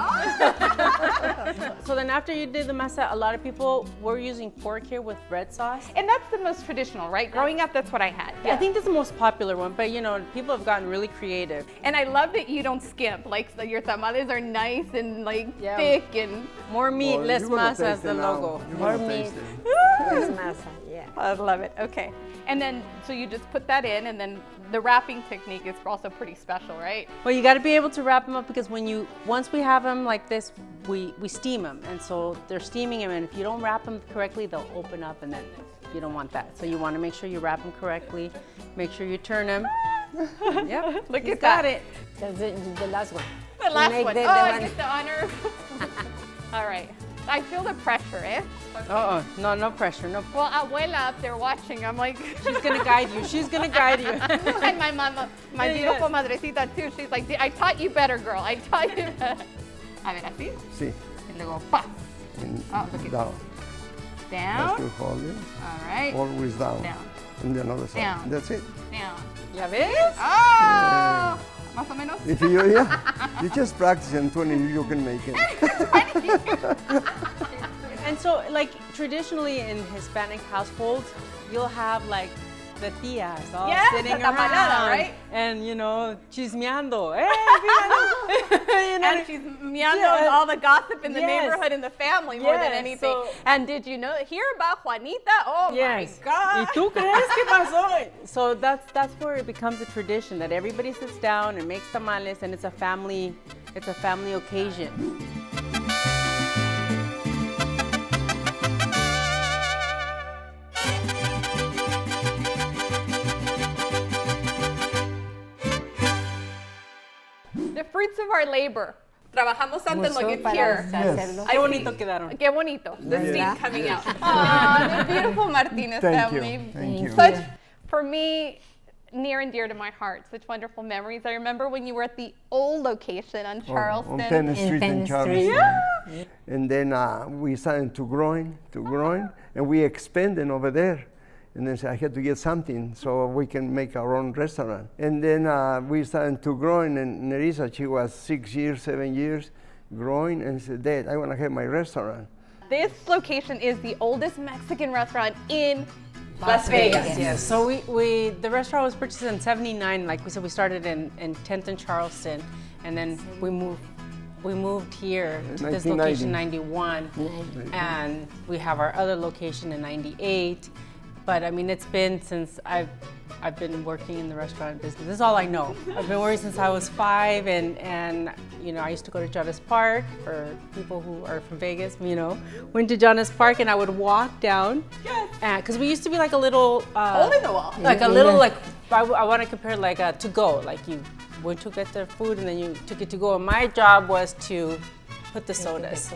So then after you did the masa, a lot of people were using pork here with red sauce. And that's the most traditional, right? Growing up, that's what I had. I think that's the most popular one, but you know, people have gotten really creative. And I love that you don't skimp. Like, so your tamales are nice and like thick and more meat, Well, less you're gonna masa as taste the it now. logo. You're More gonna meat. taste it. Less masa, yeah. I love it. Okay. And then, so you just put that in, and then the wrapping technique is also pretty special, right? Well, you got to be able to wrap them up because once we have them like this, we steam them, and so they're steaming them. And if you don't wrap them correctly, they'll open up, and then you don't want that. So you want to make sure you wrap them correctly. Make sure you turn them. Yep. Look He's at got that. it. That's the last one. The last Make one. the I one. get the honor. All right. I feel the pressure, eh? Uh-oh. No pressure. No. Well, abuela up there watching, I'm like... She's going to guide you. She's going to guide you. And my mama, my beautiful madrecita too, she's like, I taught you better, girl. I taught you better. A ver, así. Sí. Y luego, pa. And Oh, look at down. Down. Just to hold it. All right. Always down. Down. And the other side. Down. That's it. Down. ¿Ya ves? Oh! Más o menos. If you, you just practice and 20 you can make it. And so, like, traditionally in Hispanic households, you'll have, like, the tias all sitting la tamalada, around. right? And, you know, chismeando. Hey, fíjate. You know, And she's meando and all the gossip in the Yes. neighborhood and the family more than Yes, anything. so- And did you hear about Juanita? Oh Yes. my God. ¿Y tú crees que pasó? So that's where it becomes a tradition that everybody sits down and makes tamales, and it's a family occasion. The fruits of our labor. Trabajamos tanto en lo que here. Yes. Qué bonito quedaron. Qué bonito. The steam Yeah. coming out. Aw, the beautiful Martinez Thank you. family. Thank you. Such, for me, near and dear to my heart. Such wonderful memories. I remember when you were at the old location on Charleston. On 10th Street in Charleston. Yeah. And then we started to growing, and we expanded over there. And then I had to get something so we can make our own restaurant. And then we started to growing, and Nerissa, she was 6 years, 7 years, growing, and said, Dad, I want to have my restaurant. This location is the oldest Mexican restaurant in Las Vegas. Yes. So the restaurant was purchased in '79. Like we said, we started in 10th and Charleston, and then we moved here to this location in '91, and we have our other location in '98. But I mean, it's been since I've been working in the restaurant business. This is all I know. I've been working since I was 5, and you know, I used to go to Jonas Park. For people who are from Vegas, you know, went to Jonas Park, and I would walk down. Because we used to be like a little Hole in the wall. like a little like I want to compare like a to go. Like you went to get the food, and then you took it to go. And my job was to put the sodas.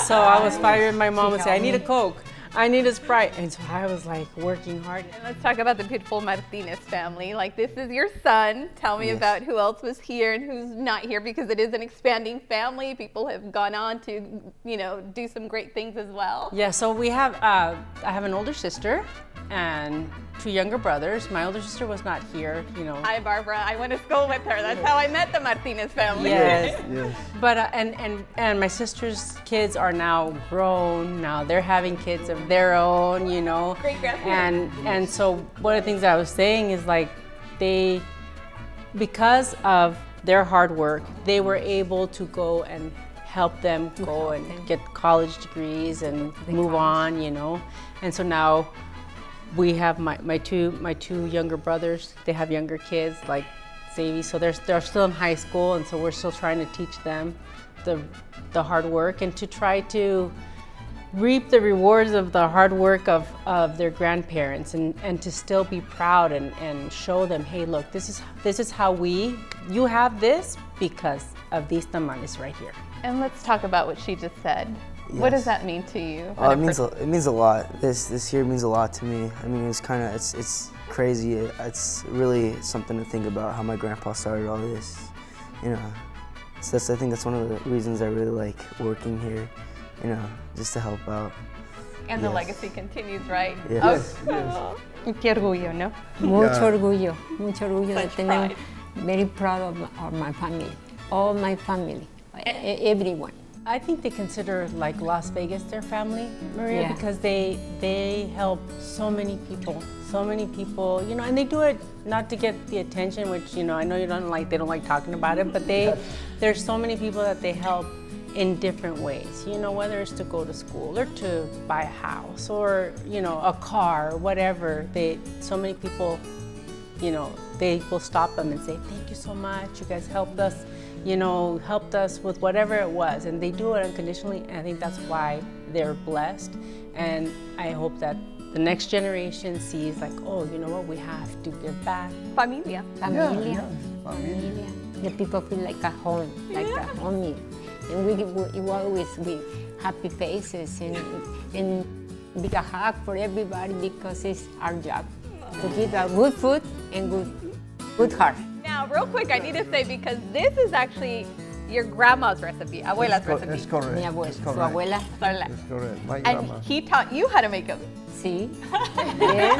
So I was 5 years. My mom would say, "I need a Coke. I need a Sprite." And so I was like working hard. And let's talk about the beautiful Martinez family. Like, this is your son. Tell me about who else was here and who's not here, because it is an expanding family. People have gone on to, you know, do some great things as well. Yeah, so we have, I have an older sister and 2 younger brothers. My older sister was not here, you know. Hi, Barbara. I went to school with her. That's how I met the Martinez family. Yes. Yes. But and my sister's kids are now grown. Now they're having kids of their own, you know. And so one of the things I was saying is like because of their hard work, they were able to go and help them go and get college degrees and move on, you know. And so now we have my two younger brothers. They have younger kids like Sadie, so they're still in high school, and so we're still trying to teach them the hard work and to try to reap the rewards of the hard work of their grandparents, and to still be proud and show them, hey, look, this is how you have this because of these tamales right here. And let's talk about what she just said. Yes. What does that mean to you? It means a lot. This here means a lot to me. I mean, it's crazy. It's really something to think about how my grandpa started all this. You know, so I think that's one of the reasons I really like working here. You know, just to help out. And the Yes. legacy continues, right? Yes. Oh. Qué orgullo, ¿no? Mucho orgullo de Such tener. pride. Very proud of my family, all my family, everyone. I think they consider like Las Vegas their family, Maria, Yeah. because they help so many people, you know, and they do it not to get the attention, which, you know, I know they don't like talking about it, but there's so many people that they help in different ways, you know, whether it's to go to school or to buy a house or, you know, a car, whatever. So many people, you know, they will stop them and say, thank you so much, you guys helped us, you know, helped us with whatever it was, and they do it unconditionally, and I think that's why they're blessed, and I hope that the next generation sees like, oh, you know what, we have to give back. Familia. Familia. The people feel like a home, like a home. And we always with happy faces and big a hug for everybody because it's our job to give a good food and good heart. Now, real quick, I need to say, because this is actually your grandma's recipe, abuela's recipe. That's correct. Mi abuela, That's su correct. abuela. That's correct. My And grandma. he taught you how to make them. Sí. Yes.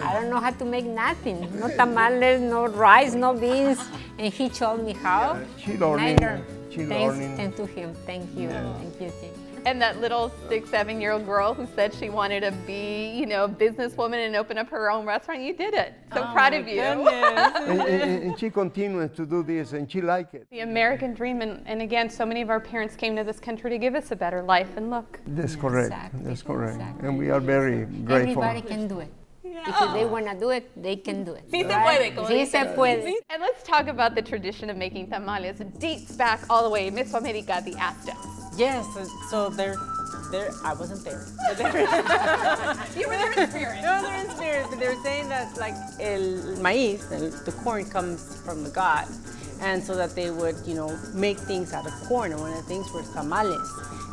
I don't know how to make nothing. No tamales, no rice, no beans. And he showed me how. She And I learning. learned. She Thanks learning. to him. Thank you. Thank you, Tim. And that little 6, 7-year-old girl who said she wanted to be, you know, a businesswoman and open up her own restaurant, you did it. So proud of you. And she continues to do this, and she like it. The American dream, and again, so many of our parents came to this country to give us a better life, and look. That's correct. Exactly. That's correct. Exactly. And we are very grateful. Everybody can do it. If they want to do it, they can do it. Sí se right? puede, como Sí se dicen. puede. And let's talk about the tradition of making tamales. It dates back all the way, Mesoamerica, the Aztecs. Yes, so they're I wasn't there. But You were there in spirit. No, they're in spirit, but they're saying that like el maíz, the corn comes from the god, and so that they would, you know, make things out of corn, and one of the things were tamales,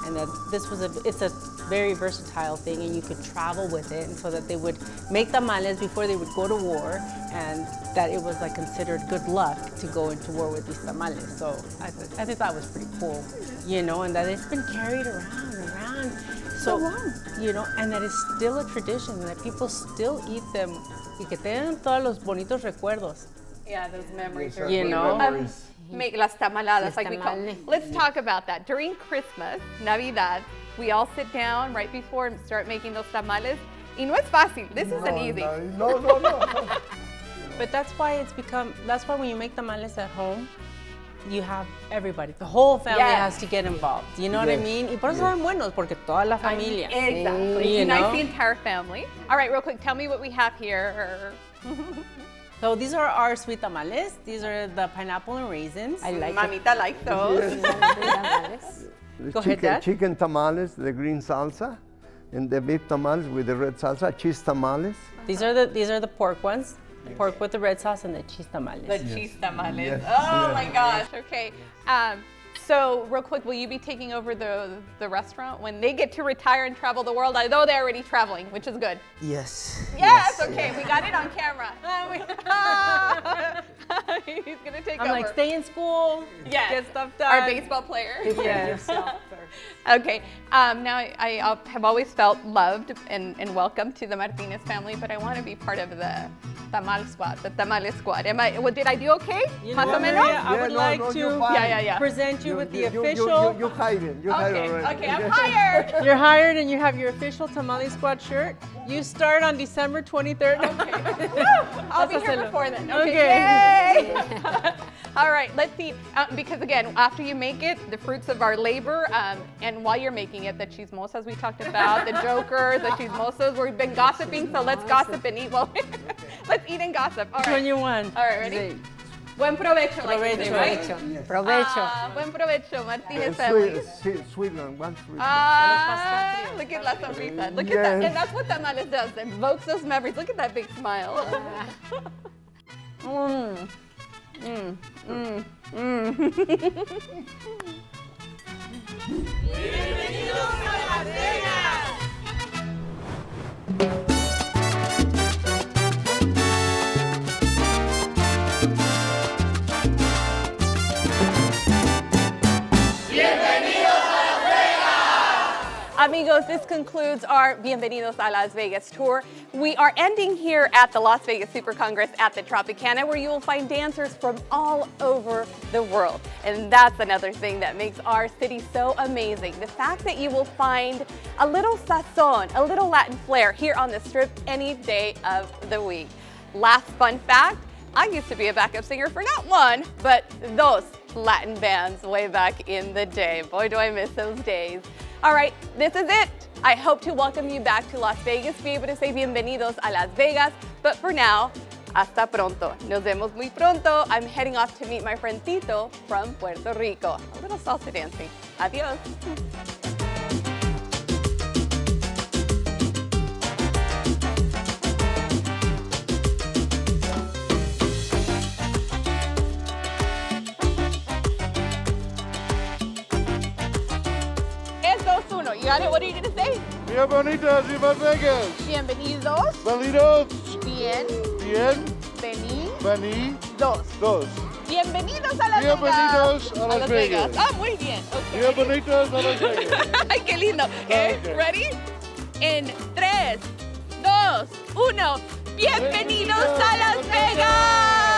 and that this was it's a very versatile thing, and you could travel with it, and so that they would make tamales before they would go to war, and that it was like considered good luck to go into war with these tamales. So I think that was pretty cool, you know, and that it's been carried around. So long, you know, and that it's still a tradition, and that people still eat them, y que tengan todos los bonitos recuerdos. Yeah, those memories Yes, are, you know. Make las tamaladas, Las like we call tamales. them. Let's talk about that. During Christmas, Navidad, we all sit down right before and start making those tamales. Y no es fácil. This isn't easy. No. But that's why that's why when you make tamales at home, you have everybody, the whole family Yes. has to get involved. You know what I mean? Y por eso son buenos, porque toda la familia. Exactly. You Unites know? the entire family. All right, real quick, tell me what we have here. So these are our sweet tamales. These are the pineapple and raisins. I like it. Mamita likes those. The Go ahead, Dad. chicken tamales, the green salsa, and the beef tamales with the red salsa, cheese tamales. These are the pork ones. Pork with the red sauce and the cheese tamales. The cheese tamales. Yes. Oh my gosh. Okay. So real quick, will you be taking over the restaurant when they get to retire and travel the world? I know they're already traveling, which is good. Yes. Yes. Okay. We got it on camera. He's gonna take I'm over. like, stay in school. Yes. Get stuff done. Our baseball player. Yes. Okay. Now I have always felt loved and welcome to the Martinez family, but I want to be part of the Tamal squad, the Tamale squad. Did I do okay? You know Más o what, menos? Maria? I would like you're to fine. present you with the official. You hired. You hired already. Okay, I'm hired. You're hired, and you have your official Tamale Squad shirt. You start on December 23rd. Okay. I'll be here before then. Okay. Yay! All right, let's eat. Because again, after you make it, the fruits of our labor, and while you're making it, the chismosas we talked about, the jokers, the chismosos, we've been gossiping, so let's gossip and eat. Well, let's eat and gossip. All Which right. one you want? All right, ready? Buen provecho, like you say, right? Provecho. Buen provecho, Martinez family. Sweet one, one sweet. Look at La Sonrisa. Look at that. And that's what tamales does. It evokes those memories. Look at that big smile. Bienvenidos a Las Vegas. Amigos, this concludes our Bienvenidos a Las Vegas tour. We are ending here at the Las Vegas Super Congress at the Tropicana, where you will find dancers from all over the world. And that's another thing that makes our city so amazing. The fact that you will find a little sazon, a little Latin flair here on the Strip any day of the week. Last fun fact, I used to be a backup singer for not one, but dos Latin bands way back in the day. Boy, do I miss those days. All right, this is it. I hope to welcome you back to Las Vegas, be able to say Bienvenidos a Las Vegas. But for now, hasta pronto. Nos vemos muy pronto. I'm heading off to meet my friend Tito from Puerto Rico. A little salsa dancing. Adios. You got it? What are you going to say? Bienvenidos a Las Vegas. Bienvenidos. Bienvenidos. Bien. Bien. Venidos. Dos. Bienvenidos a Las Vegas. Bienvenidos a Las Vegas. Ah, muy bien. Okay. Bienvenidos a Las Vegas. Ay, qué lindo. Okay. Ready? En 3, 2, 1. Bienvenidos a Las Vegas.